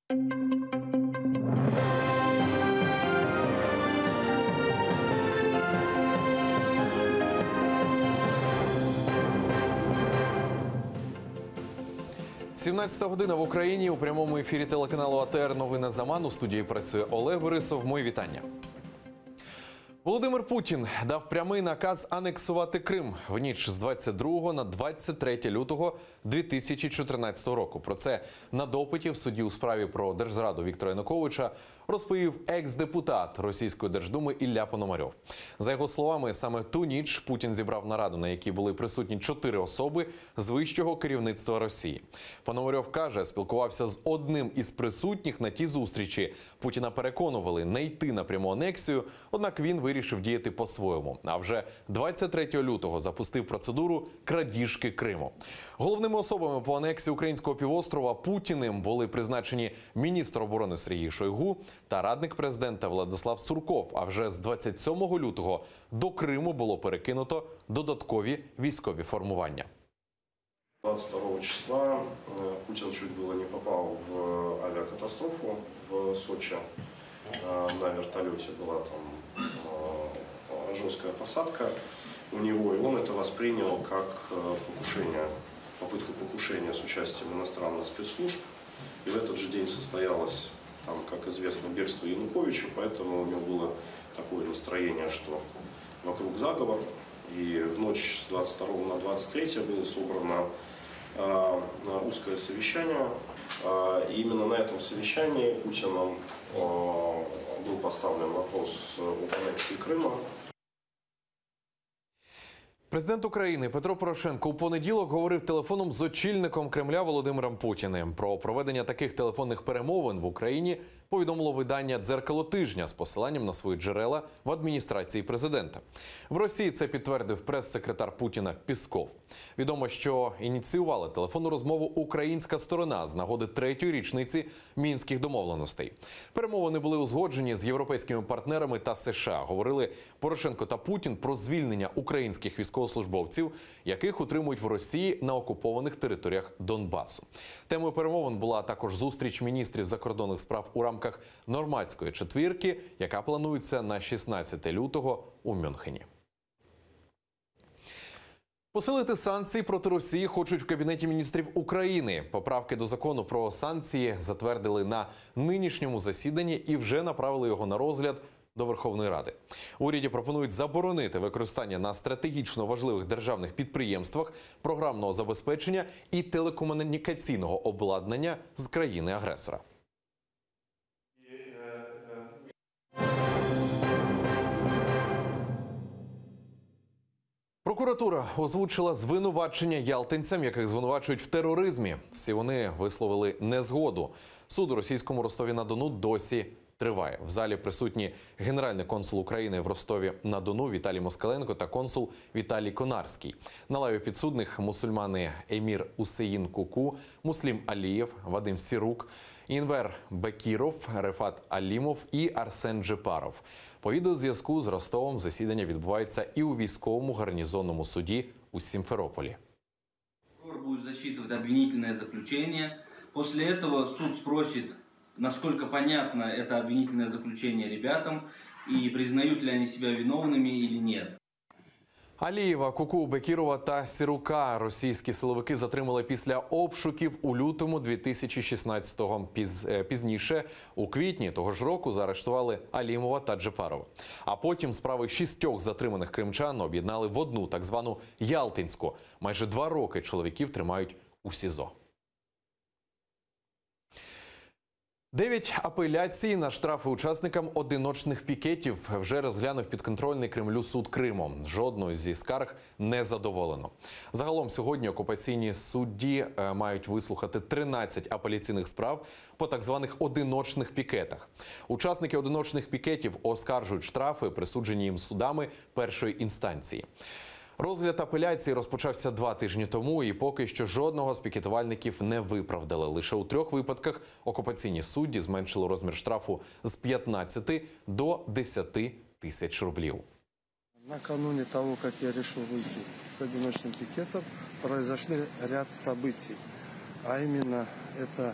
«17 година в Україні» у прямому ефірі телеканалу АТР «Новини Заман». У студії працює Олег Борисов. Мої вітання. Володимир Путін дав прямий наказ анексувати Крим в ніч з 22 на 23 лютого 2014 року. Про це на допиті в суді у справі про держзраду Віктора Януковича розповів екс-депутат Російської Держдуми Ілля Пономарьов. За його словами, саме ту ніч Путін зібрав нараду, на якій були присутні 4 особи з вищого керівництва Росії. Пономарьов каже, спілкувався з одним із присутніх на тій зустрічі. Путіна переконували не йти на пряму анексію, однак він вирішив діяти по-своєму. А вже 23 лютого запустив процедуру крадіжки Криму. Головними особами по анексії українського півострова Путіним були призначені міністр оборони Сергій Шойгу та радник президента Владислав Сурков. А вже з 27 лютого до Криму було перекинуто додаткові військові формування. 22 числа Путин чуть было не попал в авиакатастрофу в Сочи. На вертолете была там жесткая посадка у него, и он это воспринял как покушение, попытку покушения с участием иностранных спецслужб. И в этот же день состоялось, там, как известно, бегство Януковича, поэтому у него было такое настроение, что вокруг заговор. И в ночь с 22 на 23 было собрано узкое совещание. И именно на этом совещании Путиным был поставлен вопрос об аннексии Крыма. Президент України Петро Порошенко у понеділок говорив телефоном з очільником Кремля Володимиром Путіним. Про проведення таких телефонних перемовин в Україні повідомило видання «Дзеркало тижня» з посиланням на свої джерела в адміністрації президента. В Росії це підтвердив прес-секретар Путіна Пісков. Відомо, що ініціювала телефонну розмову українська сторона з нагоди 3-ї річниці Мінських домовленостей. Перемовини були узгоджені з європейськими партнерами та США. Говорили Порошенко та Путін про звільнення українських військовослужбовців, яких утримують в Росії на окупованих територіях Донбасу. Темою перемовин була також зустріч міністрів закордонних справ у рамках Нормандської четвірки, яка планується на 16 лютого у Мюнхені. Посилити санкції проти Росії хочуть в Кабінеті міністрів України. Поправки до закону про санкції затвердили на нинішньому засіданні і вже направили його на розгляд до Верховної Ради. В уряді пропонують заборонити використання на стратегічно важливих державних підприємствах програмного забезпечення і телекомунікаційного обладнання з країни-агресора. Прокуратура озвучила звинувачення ялтинцям, яких звинувачують в тероризмі. Всі вони висловили незгоду. Суд у російському Ростові-на-Дону досі триває. В залі присутні генеральний консул України в Ростові-на-Дону Віталій Москаленко та консул Віталій Конарський. На лаві підсудних мусульмани Емір Усеїн Куку, Муслім Алієв, Вадим Сірук, Інвер Бекіров, Рефат Алімов і Арсен Джепаров. По відеозв'язку з Ростовом засідання відбувається і у військовому гарнізонному суді у Сімферополі. Прокурор буде зачитувати обвинительне заключення. Після цього суд спросить, насколько понятно это обвинительное заключение ребятам и признают ли они себя виновными или нет. Алієва, Куку, Бекірова та Сірука російські силовики затримали після обшуків у лютому 2016-го. Пізніше, у квітні того ж року, заарештували Алімова та Джепарова. А потім справи 6 затриманих кримчан об'єднали в одну, так звану Ялтинську. Майже 2 роки чоловіків тримають у СІЗО. 9 апеляцій на штрафи учасникам одиночних пікетів вже розглянув підконтрольний Кремлю суд Криму. Жодної зі скарг не задоволено. Загалом сьогодні окупаційні судді мають вислухати 13 апеляційних справ по так званих одиночних пікетах. Учасники одиночних пікетів оскаржують штрафи, присуджені їм судами першої інстанції. Розгляд апеляції розпочався 2 тижні тому, і поки що жодного з пікетувальників не виправдали. Лише у 3 випадках окупаційні судді зменшили розмір штрафу з 15 до 10 тисяч рублів. Накануне того, как я решил выйти с одиночным пикетом, произошли ряд событий. А именно, это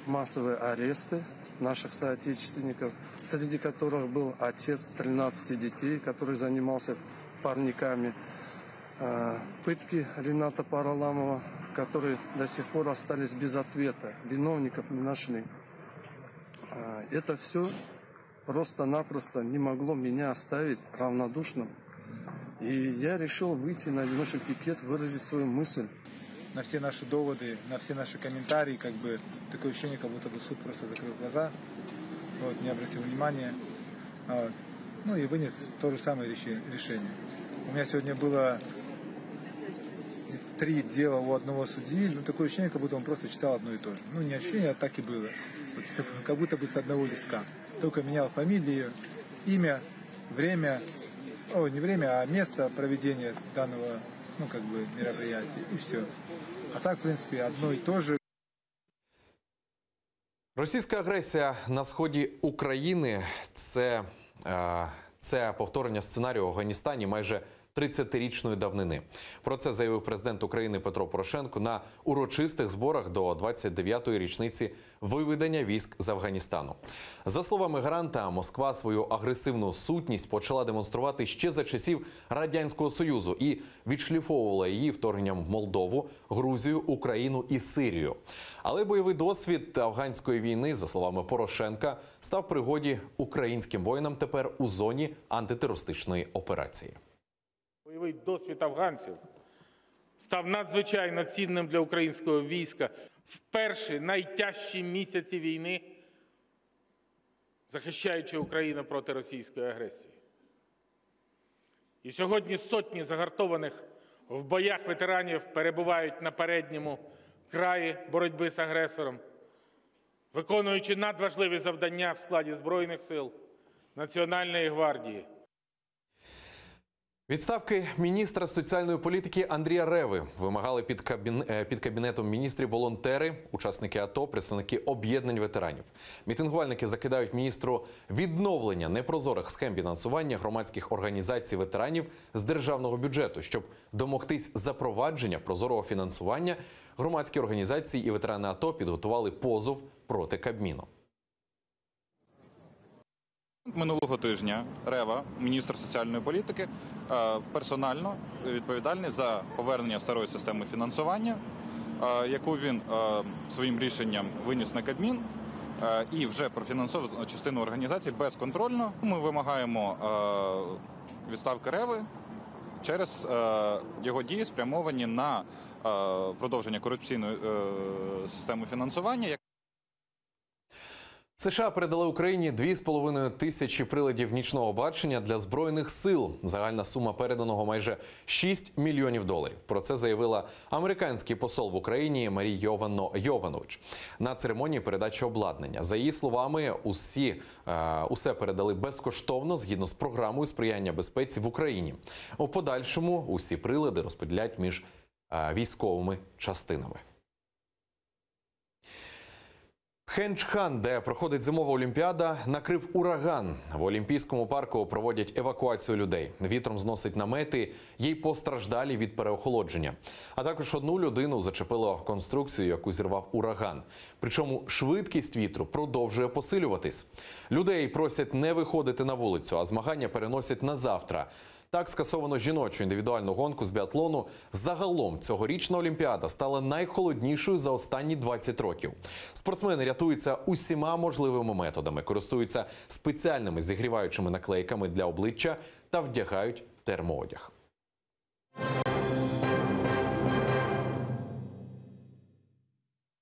массовые аресты наших соотечественников, среди которых был отец 13 детей, который занимался парниками. Пытки Рената Параламова, которые до сих пор остались без ответа. Виновников не нашли. Это все просто-напросто не могло меня оставить равнодушным. И я решил выйти на одиночный пикет, выразить свою мысль. На все наши доводы, на все наши комментарии, как бы такое ощущение, как будто бы суд просто закрыл глаза, вот, не обратил внимания, вот, ну и вынес то же самое решение. У меня сегодня было 3 дела у одного судьи, ну такое ощущение, как будто он просто читал одно и то же. Ну не ощущение, а так и было. Вот, как будто бы с одного листка. Только менял фамилию, имя, время, не время, а место проведения данного, ну как бы мероприятия, и все. А так, в принципі, одно і те ж. Російська агресія на сході України – це повторення сценарію в Афганістані майже 30-річної давнини. Про це заявив президент України Петро Порошенко на урочистих зборах до 29-ї річниці виведення військ з Афганістану. За словами гаранта, Москва свою агресивну сутність почала демонструвати ще за часів Радянського Союзу і відшліфовувала її вторгненням в Молдову, Грузію, Україну і Сирію. Але бойовий досвід афганської війни, за словами Порошенка, став в пригоді українським воїнам тепер у зоні антитерористичної операції. Бойовий досвід афганців став надзвичайно цінним для українського війська в перші найтяжчі місяці війни, захищаючи Україну проти російської агресії. І сьогодні сотні загартованих в боях ветеранів перебувають на передньому краї боротьби з агресором, виконуючи надважливі завдання в складі Збройних сил, Національної гвардії. Відставки міністра соціальної політики Андрія Реви вимагали під Кабінетом міністрів волонтери, учасники АТО, представники об'єднань ветеранів. Мітингувальники закидають міністру відновлення непрозорих схем фінансування громадських організацій ветеранів з державного бюджету. Щоб домогтись запровадження прозорого фінансування, громадські організації і ветерани АТО підготували позов проти Кабміну. Минулого тижня Рева, міністр соціальної політики, персонально відповідальний за повернення старої системи фінансування, яку він своїм рішенням виніс на Кабмін і вже профінансовував частину організацій безконтрольно. Ми вимагаємо відставки Реви через його дії, спрямовані на продовження корупційної системи фінансування. США передали Україні 2,5 тисячі приладів нічного бачення для Збройних сил. Загальна сума переданого майже $6 мільйонів. Про це заявила американський посол в Україні Марі Йованович на церемонії передачі обладнання. За її словами, усе передали безкоштовно згідно з програмою сприяння безпеці в Україні. У подальшому усі прилади розподілять між військовими частинами. Пхенчхан, де проходить зимова олімпіада, накрив ураган. В Олімпійському парку проводять евакуацію людей. Вітром зносить намети, є й постраждалі від переохолодження. А також одну людину зачепило конструкцію, яку зірвав ураган. Причому швидкість вітру продовжує посилюватись. Людей просять не виходити на вулицю, а змагання переносять на завтра. Так скасовано жіночу індивідуальну гонку з біатлону. Загалом цьогорічна Олімпіада стала найхолоднішою за останні 20 років. Спортсмени рятуються усіма можливими методами, користуються спеціальними зігріваючими наклейками для обличчя та вдягають термоодяг.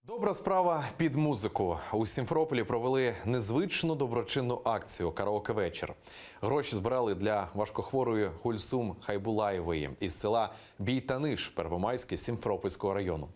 Добра справа під музику. У Сімферополі провели незвичну доброчинну акцію «Караоке-вечір». Гроші збирали для важкохворої Гульсум Хайбулаєвої із села Бійтаниш, Первомайське, Сімферопольського району.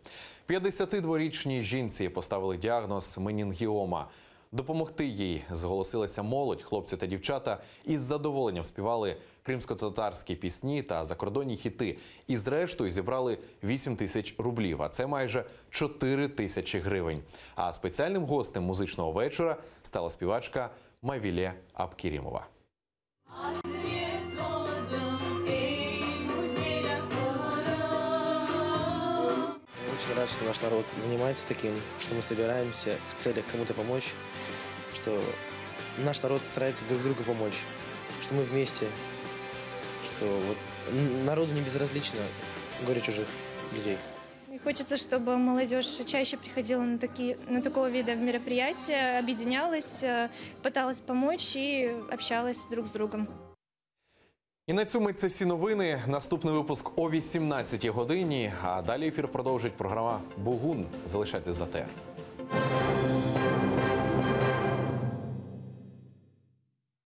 52-річній жінці поставили діагноз менінгіома. Допомогти їй зголосилася молодь, хлопці та дівчата із задоволенням співали кримсько-татарські пісні та закордонні хіти. І зрештою зібрали 8 тисяч рублів, а це майже 4 тисячі гривень. А спеціальним гостем музичного вечора стала співачка Мавіле Абкерімова. очень рад, что наш народ занимается таким, что мы собираемся в целях кому-то помочь, что наш народ старается друг другу помочь, что мы вместе, что вот народу не безразлично горе чужих людей. И хочется, чтобы молодежь чаще приходила на такого вида мероприятия, объединялась, пыталась помочь и общалась друг с другом. І на цьому це всі новини. Наступний випуск о 18-й годині. А далі ефір продовжить програма «Бугун». Залишайтесь з АТR.